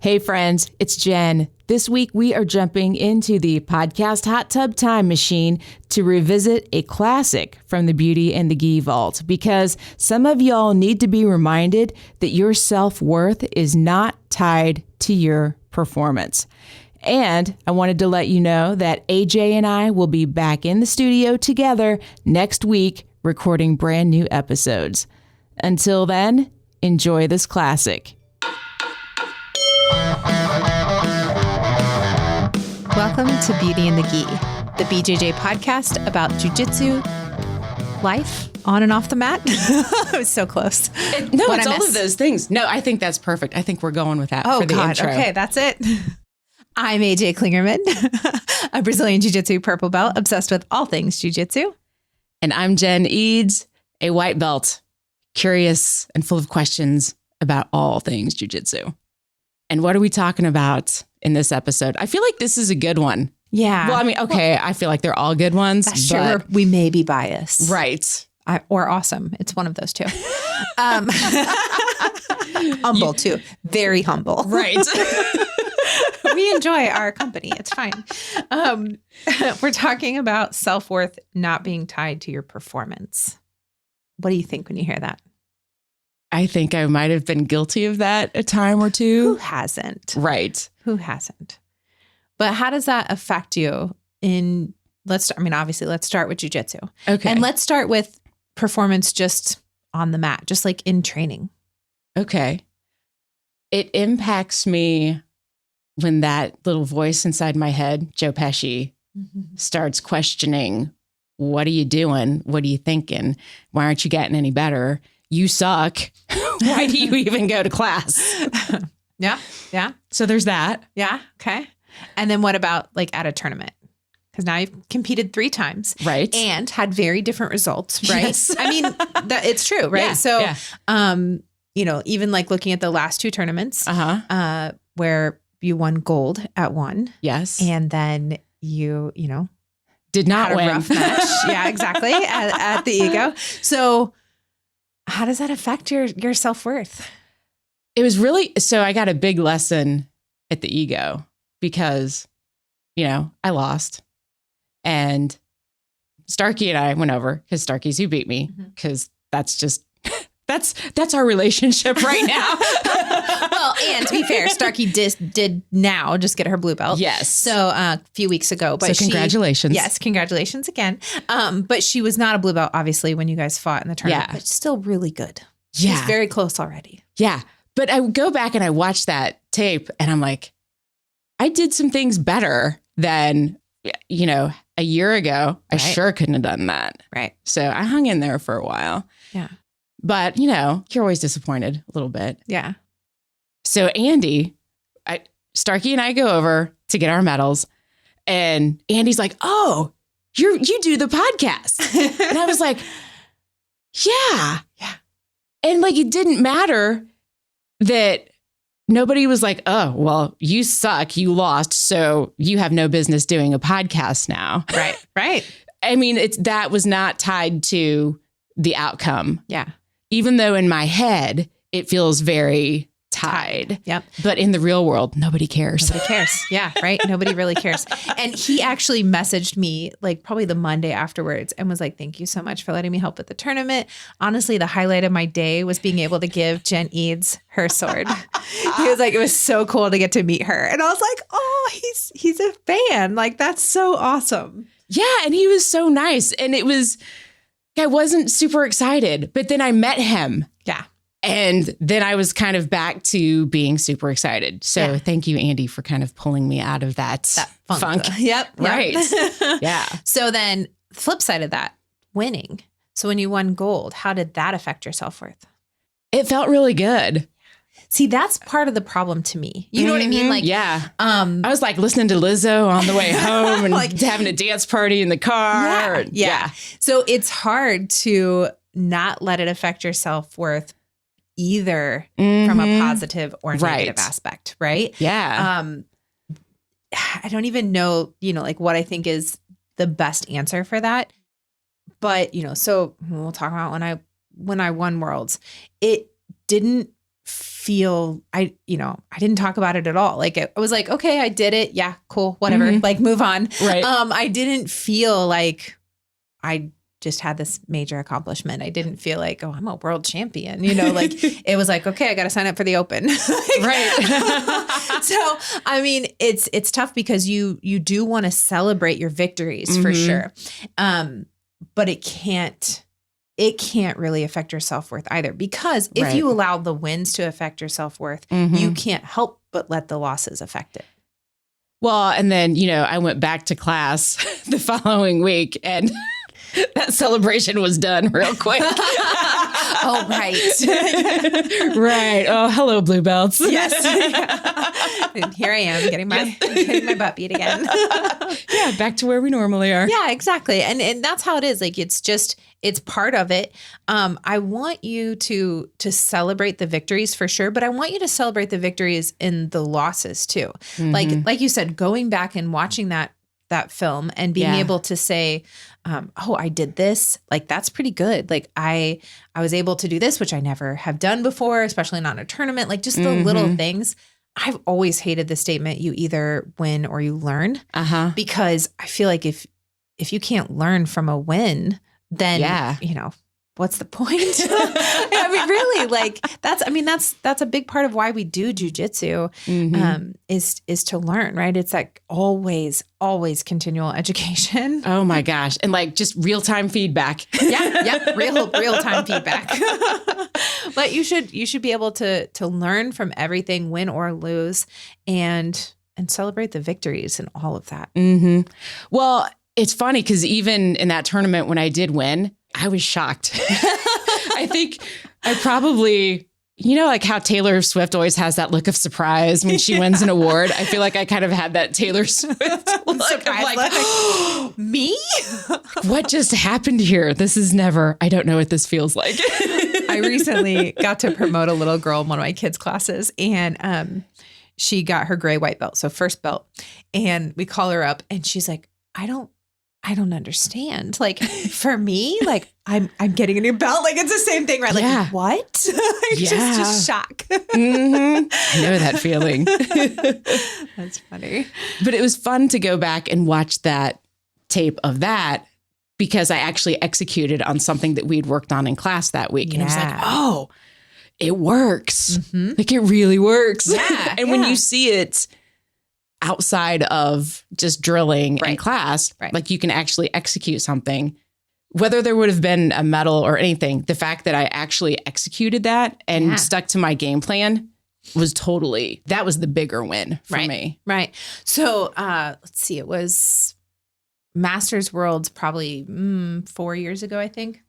Hey friends, it's Jen. This week we are jumping into the podcast hot tub time machine to revisit a classic from the Beauty and the Gi vault, because some of y'all need to be reminded that your self-worth is not tied to your performance. And I wanted to let you know that AJ and I will be back in the studio together next week recording brand new episodes. Until then, enjoy this classic. Welcome to Beauty and the Gi, the BJJ podcast about Jiu-Jitsu, life on and off the mat. I was so close. It's all of those things. No, I think that's perfect. I think we're going with that for the intro. Okay, that's it. I'm AJ Klingerman, a Brazilian Jiu-Jitsu purple belt, obsessed with all things Jiu-Jitsu. And I'm Jen Eads, a white belt, curious and full of questions about all things Jiu-Jitsu. And what are we talking about in this episode? I feel like this is a good one. Yeah. Well, I mean, okay, I feel like they're all good ones. That's true. We may be biased. Right. Or awesome. It's one of those two. Humble too. Very humble. Right. We enjoy our company. It's fine. We're talking about self-worth not being tied to your performance. What do you think when you hear that? I think I might have been guilty of that a time or two. Who hasn't? Right. Who hasn't? But how does that affect you obviously let's start with jiu-jitsu. Okay. And let's start with performance just on the mat, just like in training. Okay. It impacts me when that little voice inside my head, Joe Pesci, starts questioning, what are you doing? What are you thinking? Why aren't you getting any better? You suck. Why do you even go to class? Yeah. Yeah. So there's that. Yeah. Okay. And then what about like at a tournament? Because now you've competed 3 times. Right. And had very different results. Right. Yes. I mean, it's true. Right. Yeah, So, yeah. Even like looking at the last 2 tournaments, where you won gold at one. Yes. And then you did not had a win. rough match. Yeah, exactly. At the ego. So how does that affect your self-worth? It was really, so I got a big lesson at the ego because, I lost, and Starkey and I went over because Starkey's who beat me, because that's just, that's our relationship right now. Well, and to be fair, Starkey did now just get her blue belt. Yes. So a few weeks ago. But so congratulations. Yes, congratulations again. But she was not a blue belt, obviously, when you guys fought in the tournament. Yeah. But still really good. Yeah. She's very close already. Yeah. But I go back and I watch that tape and I'm like, I did some things better than, a year ago. I sure couldn't have done that. Right. So I hung in there for a while. Yeah. But, you're always disappointed a little bit. Yeah. So Andy, Starkey and I go over to get our medals, and Andy's like, "Oh, you do the podcast." And I was like, yeah. And like, it didn't matter that nobody was like, "Oh, well, you suck. You lost. So you have no business doing a podcast now." Right. I mean, that was not tied to the outcome. Yeah. Even though in my head, it feels very tied. Yep. But in the real world, nobody cares. Nobody cares. Yeah. Right. Nobody really cares. And he actually messaged me like probably the Monday afterwards and was like, "Thank you so much for letting me help with the tournament. Honestly, the highlight of my day was being able to give Jen Eads her sword." He was like, "It was so cool to get to meet her." And I was like, "Oh, he's a fan. Like, that's so awesome." Yeah. And he was so nice. And I wasn't super excited, but then I met him. Yeah. And then I was kind of back to being super excited. So Thank you, Andy, for kind of pulling me out of that funk. Yep. Right. Yeah. So then flip side of that, winning. So when you won gold, how did that affect your self-worth? It felt really good. See, that's part of the problem to me. You know what I mean? Like, yeah. I was like listening to Lizzo on the way home and like having a dance party in the car. Yeah. So it's hard to not let it affect your self-worth either from a positive or negative aspect. Right. Yeah. I don't even know, like what I think is the best answer for that. But, so we'll talk about when I won Worlds, it didn't feel, I didn't talk about it at all. Like I was like, okay, I did it. Yeah, cool, whatever. Like move on. Right. I didn't feel like I just had this major accomplishment. I didn't feel like, oh, I'm a world champion. Like it was like, okay, I got to sign up for the Open. Right. So, I mean, it's tough because you do want to celebrate your victories for sure. But it can't really affect your self-worth either, because if you allow the wins to affect your self-worth, you can't help but let the losses affect it. Well, and then, I went back to class the following week and that celebration was done real quick. Oh, right. Right. Oh, hello, blue belts. Yes. And here I am getting my butt beat again. Yeah, back to where we normally are. Yeah, exactly. And that's how it is. Like, it's part of it. I want you to celebrate the victories for sure, but I want you to celebrate the victories in the losses too. Like you said, going back and watching that film and being able to say, oh, I did this. Like, that's pretty good. Like I was able to do this, which I never have done before, especially not in a tournament, like just the little things. I've always hated the statement, you either win or you learn, because I feel like if you can't learn from a win, then, what's the point? I mean, really, like that's a big part of why we do jiu-jitsu, is to learn, right? It's like always continual education. Oh my gosh. And like just real-time feedback. Yeah. Real-time feedback. But you should be able to learn from everything, win or lose, and celebrate the victories and all of that. Well, it's funny because even in that tournament when I did win, I was shocked. I think I probably, like how Taylor Swift always has that look of surprise when she wins an award. I feel like I kind of had that Taylor Swift look. I'm like, me? What just happened here? I don't know what this feels like. I recently got to promote a little girl in one of my kids' classes, and she got her gray white belt, so first belt. And we call her up and she's like, I don't understand. Like, for me, like I'm getting a new belt. Like, it's the same thing, right? Like, what? Just shock. I know that feeling. That's funny. But it was fun to go back and watch that tape of that, because I actually executed on something that we'd worked on in class that week. And I was like, oh, it works. Like, it really works. Yeah. And when you see it outside of just drilling in class, like you can actually execute something, whether there would have been a medal or anything. The fact that I actually executed that and stuck to my game plan that was the bigger win for me. Right. So let's see, it was Masters Worlds probably 4 years ago, I think.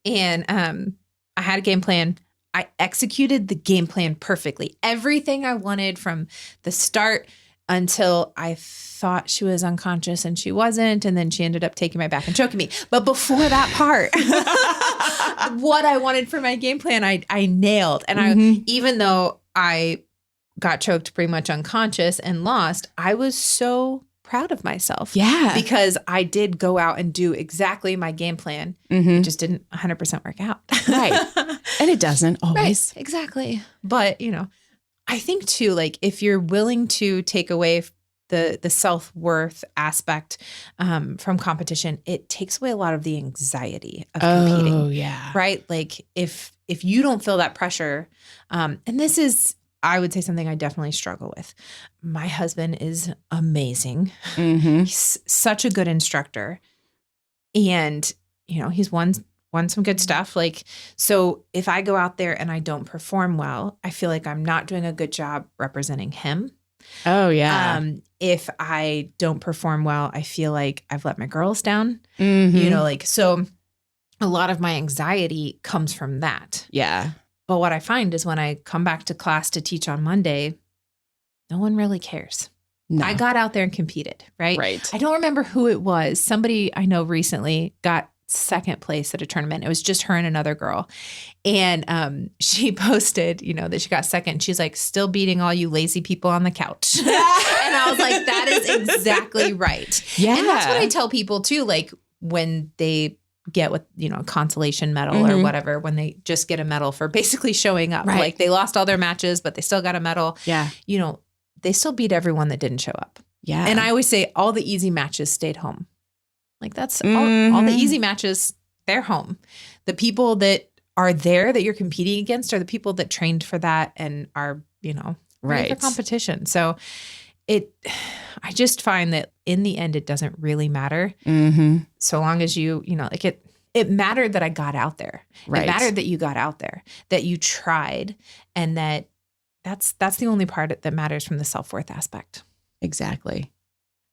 And I had a game plan. I executed the game plan perfectly. Everything I wanted from the start until I thought she was unconscious and she wasn't. And then she ended up taking my back and choking me. But before that part, what I wanted for my game plan, I nailed. And even though I got choked pretty much unconscious and lost, I was so proud of myself. Yeah. Because I did go out and do exactly my game plan. It just didn't 100% work out. Right. And it doesn't always. Right, exactly. But, I think too, like if you're willing to take away the self-worth aspect from competition, it takes away a lot of the anxiety of competing. Oh, yeah. Right? Like if you don't feel that pressure, and this is, I would say, something I definitely struggle with. My husband is amazing. He's such a good instructor. And, he's won some good stuff. Like, so if I go out there and I don't perform well, I feel like I'm not doing a good job representing him. Oh, yeah. If I don't perform well, I feel like I've let my girls down, so a lot of my anxiety comes from that. Yeah. But what I find is when I come back to class to teach on Monday, no one really cares. No. I got out there and competed, right? Right. I don't remember who it was. Somebody I know recently got second place at a tournament. It was just her and another girl. And she posted, that she got second. She's like, still beating all you lazy people on the couch. And I was like, that is exactly right. Yeah. And that's what I tell people too. Like when they get with, a consolation medal or whatever, when they just get a medal for basically showing up. Right. Like they lost all their matches, but they still got a medal. Yeah. They still beat everyone that didn't show up. Yeah. And I always say all the easy matches stayed home. Like that's all the easy matches, they're home. The people that are there that you're competing against are the people that trained for that and are, ready for competition. So I just find that in the end, it doesn't really matter. So long as you, it mattered that I got out there. Right. It mattered that you got out there, that you tried, and that's the only part that matters from the self-worth aspect. Exactly.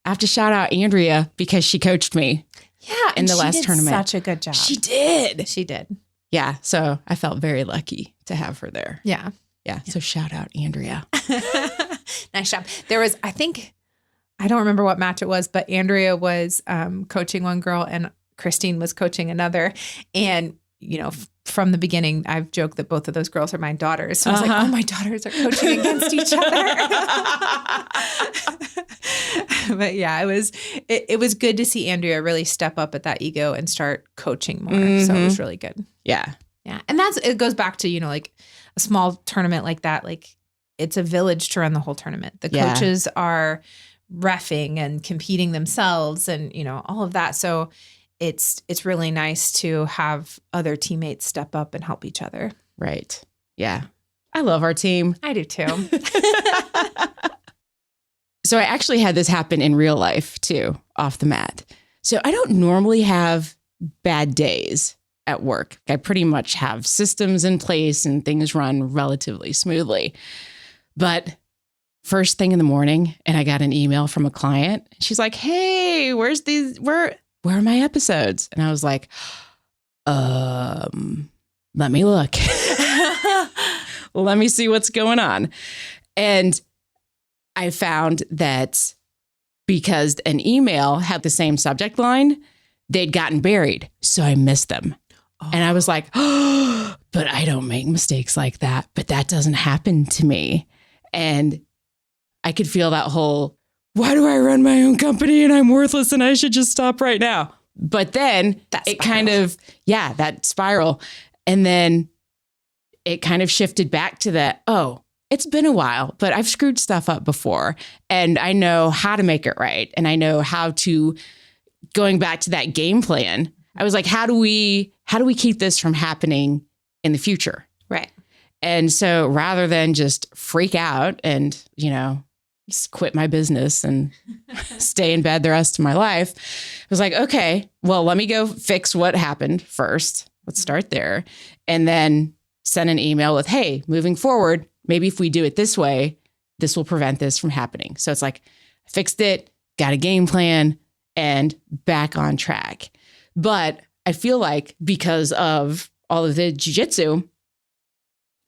I have to shout out Andrea because she coached me. Yeah. In the last tournament. Such a good job. She did. She did. Yeah. So I felt very lucky to have her there. Yeah. Yeah. So shout out Andrea. Nice job. There was, I don't remember what match it was, but Andrea was coaching one girl and Christine was coaching another. And, from the beginning, I've joked that both of those girls are my daughters. So I was like, oh, my daughters are coaching against each other. But yeah, it was good to see Andrea really step up at that ego and start coaching more. So it was really good. Yeah. Yeah. And it goes back to, like a small tournament like that. Like it's a village to run the whole tournament. The coaches are reffing and competing themselves and, all of that. So it's really nice to have other teammates step up and help each other. Right. Yeah. I love our team. I do too. So I actually had this happen in real life too, off the mat. So I don't normally have bad days at work. I pretty much have systems in place and things run relatively smoothly. But first thing in the morning, and I got an email from a client. She's like, hey, where are my episodes? And I was like, let me look. Let me see what's going on. And I found that because an email had the same subject line, they'd gotten buried. So I missed them. Oh. And I was like, oh, but I don't make mistakes like that. But that doesn't happen to me. And I could feel that whole, why do I run my own company and I'm worthless and I should just stop right now? But then it kind of, that spiral. And then it kind of shifted back to that, it's been a while, but I've screwed stuff up before and I know how to make it right. And I know how to, going back to that game plan, I was like, how do we keep this from happening in the future? Right. And so rather than just freak out and, just quit my business and stay in bed the rest of my life, I was like, okay, well, let me go fix what happened first. Let's start there. And then send an email with, hey, moving forward, maybe if we do it this way, this will prevent this from happening. So it's like, I fixed it, got a game plan, and back on track. But I feel like because of all of the jiu-jitsu,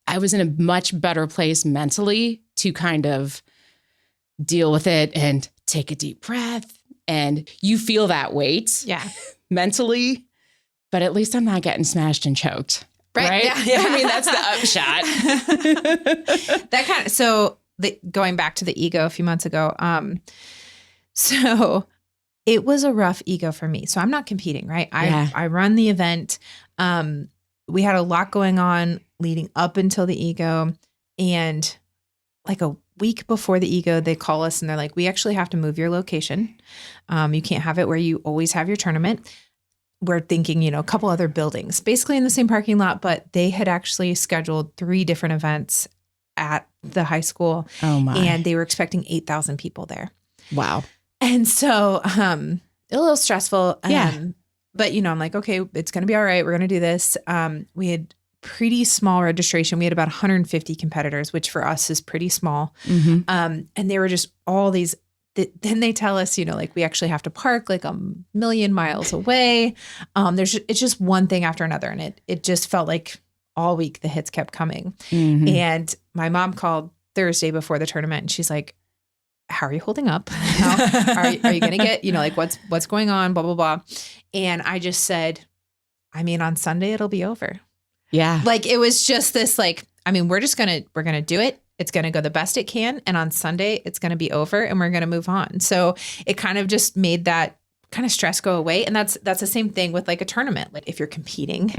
I was in a much better place mentally to kind of deal with it and take a deep breath. And you feel that weight mentally, but at least I'm not getting smashed and choked. Right? Yeah. I mean, that's the upshot. So going back to the ego a few months ago, so it was a rough ego for me. So I'm not competing, right? I run the event. We had a lot going on leading up until the ego, and like a week before the ego, they call us and they're like, we actually have to move your location. You can't have it where you always have your tournament. We're thinking, a couple other buildings, basically in the same parking lot, but they had actually scheduled 3 different events at the high school. Oh my. And they were expecting 8,000 people there. Wow. And so a little stressful. Yeah. But, I'm like, okay, it's going to be all right. We're going to do this. We had pretty small registration. We had about 150 competitors, which for us is pretty small. Mm-hmm. And they were just all these. Then they tell us, we actually have to park like 1,000,000 miles away. It's just one thing after another. And it just felt like all week the hits kept coming. Mm-hmm. And my mom called Thursday before the tournament and she's like, how are you holding up? Are you going to get, what's going on, blah, blah, blah. And I just said, on Sunday, it'll be over. Yeah. Like, it was just this, we're going to do it. It's going to go the best it can. And on Sunday, it's going to be over and we're going to move on. So it kind of just made that kind of stress go away. And that's the same thing with like a tournament. Like if you're competing,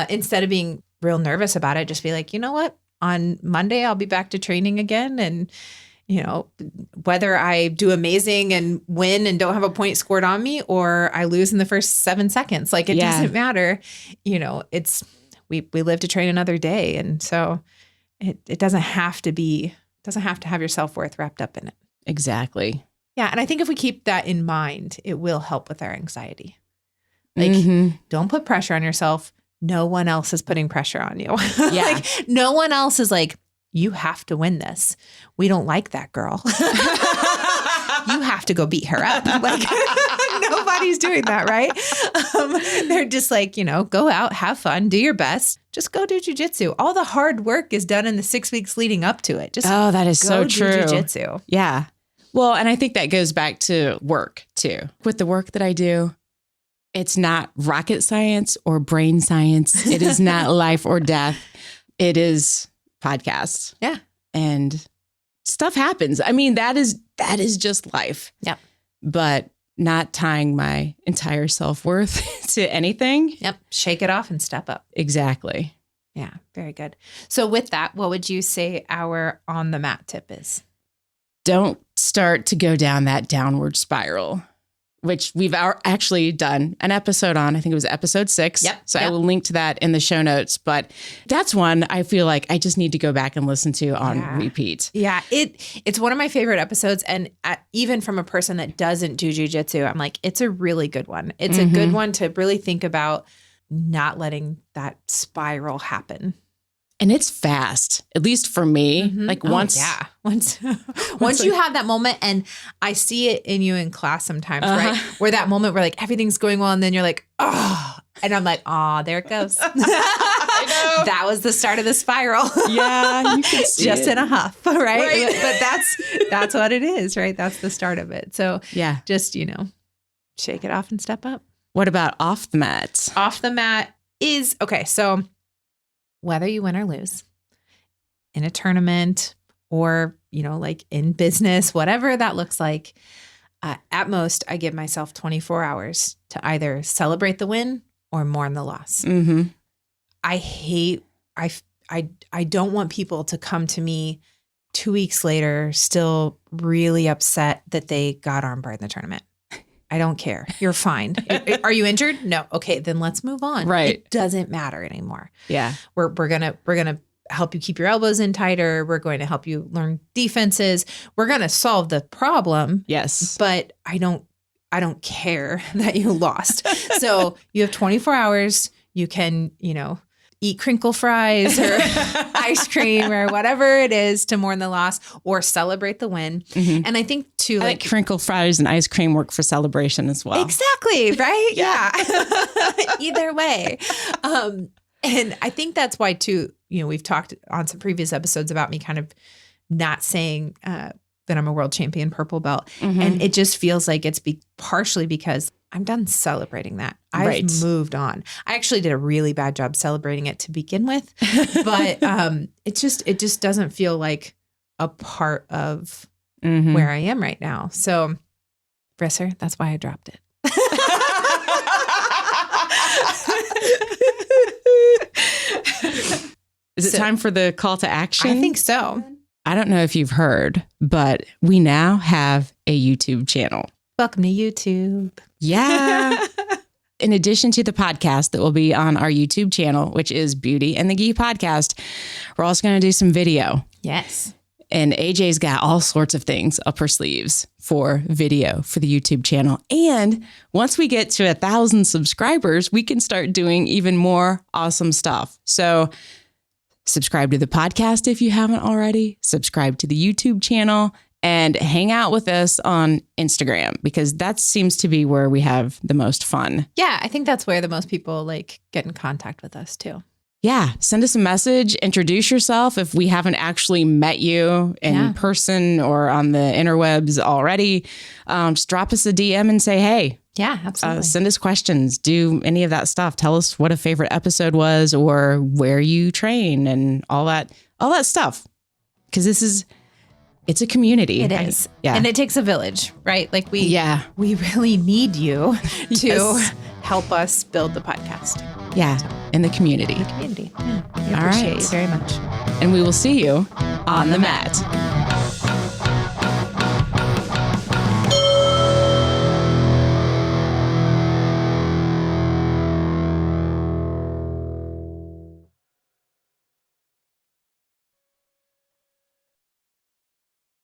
instead of being real nervous about it, just be like, you know what? On Monday, I'll be back to training again. And, you know, whether I do amazing and win and don't have a point scored on me, or I lose in the first 7 seconds, like it doesn't matter. You know, we live to train another day. And so it doesn't have to have your self-worth wrapped up in it. Exactly. Yeah. And I think if we keep that in mind, it will help with our anxiety. Like, don't put pressure on yourself. No one else is putting pressure on you. Yeah. Like, no one else is like, you have to win this. We don't like that girl. You have to go beat her up. Like, nobody's doing that, right? They're just like, you know, go out, have fun, do your best. Just go do jiu-jitsu. All the hard work is done in the 6 weeks leading up to it. Just that is so true. Jiu-jitsu. Yeah. Well, and I think that goes back to work too. With the work that I do, it's not rocket science or brain science. It is not life or death. It is podcasts. Yeah. And stuff happens. I mean, that is just life. Yep. But not tying my entire self-worth to anything. Yep. Shake it off and step up. Exactly. Yeah. Very good. So with that, what would you say our on the mat tip is? Don't start to go down that downward spiral, which we've actually done an episode on. I think it was episode 6. Yep. So I will link to that in the show notes. But that's one I feel like I just need to go back and listen to on repeat. Yeah. It's one of my favorite episodes. And even from a person that doesn't do jiu-jitsu, I'm like, it's a really good one. It's a good one to really think about not letting that spiral happen. And it's fast, at least for me. Like once you have that moment, and I see it in you in class sometimes, right? Where that moment where like everything's going well, and then you're like, oh, and I'm like, oh, there it goes. I know. That was the start of the spiral. Yeah, you can see just it. in a huff, right? But that's what it is, right? That's the start of it. So yeah, just, you know, shake it off and step up. What about off the mat? Off the mat is okay. So whether you win or lose in a tournament or, you know, like in business, whatever that looks like, at most, I give myself 24 hours to either celebrate the win or mourn the loss. I don't want people to come to me 2 weeks later, still really upset that they got armbarred in the tournament. I don't care. You're fine. Are you injured? No. Okay, then let's move on. Right. It doesn't matter anymore. Yeah. We're gonna help you keep your elbows in tighter. We're going to help you learn defenses. We're gonna solve the problem. Yes. But I don't care that you lost. So you have 24 hours. You can, you know, eat crinkle fries or ice cream or whatever it is to mourn the loss or celebrate the win. And I think too, like crinkle fries and ice cream work for celebration as well. Exactly. Right. Yeah. Either way. And I think that's why too, you know, we've talked on some previous episodes about me kind of not saying that I'm a world champion purple belt. And it just feels like it's partially because I'm done celebrating that. I've moved on. I actually did a really bad job celebrating it to begin with, but it just doesn't feel like a part of where I am right now. So, Brisser, that's why I dropped it. Is it time for the call to action? I think so. I don't know if you've heard, but we now have a YouTube channel. Welcome to YouTube. Yeah. In addition to the podcast that will be on our YouTube channel, which is Beauty and the Gi Podcast, we're also going to do some video. Yes. And AJ's got all sorts of things up her sleeves for video for the YouTube channel. And once we get to 1,000 subscribers, we can start doing even more awesome stuff. So subscribe to the podcast if you haven't already. Subscribe to the YouTube channel. And hang out with us on Instagram, because that seems to be where we have the most fun. Yeah, I think that's where the most people like get in contact with us too. Yeah, send us a message, introduce yourself if we haven't actually met you in person or on the interwebs already. Just drop us a DM and say, hey. Yeah, absolutely. Send us questions, do any of that stuff. Tell us what a favorite episode was or where you train and all that stuff. Because this is it's a community. It is. Yeah. And it takes a village, right? Like we really need you to help us build the podcast. Yeah. In the community. Yeah. We All appreciate right. you very much. And we will see you on the mat.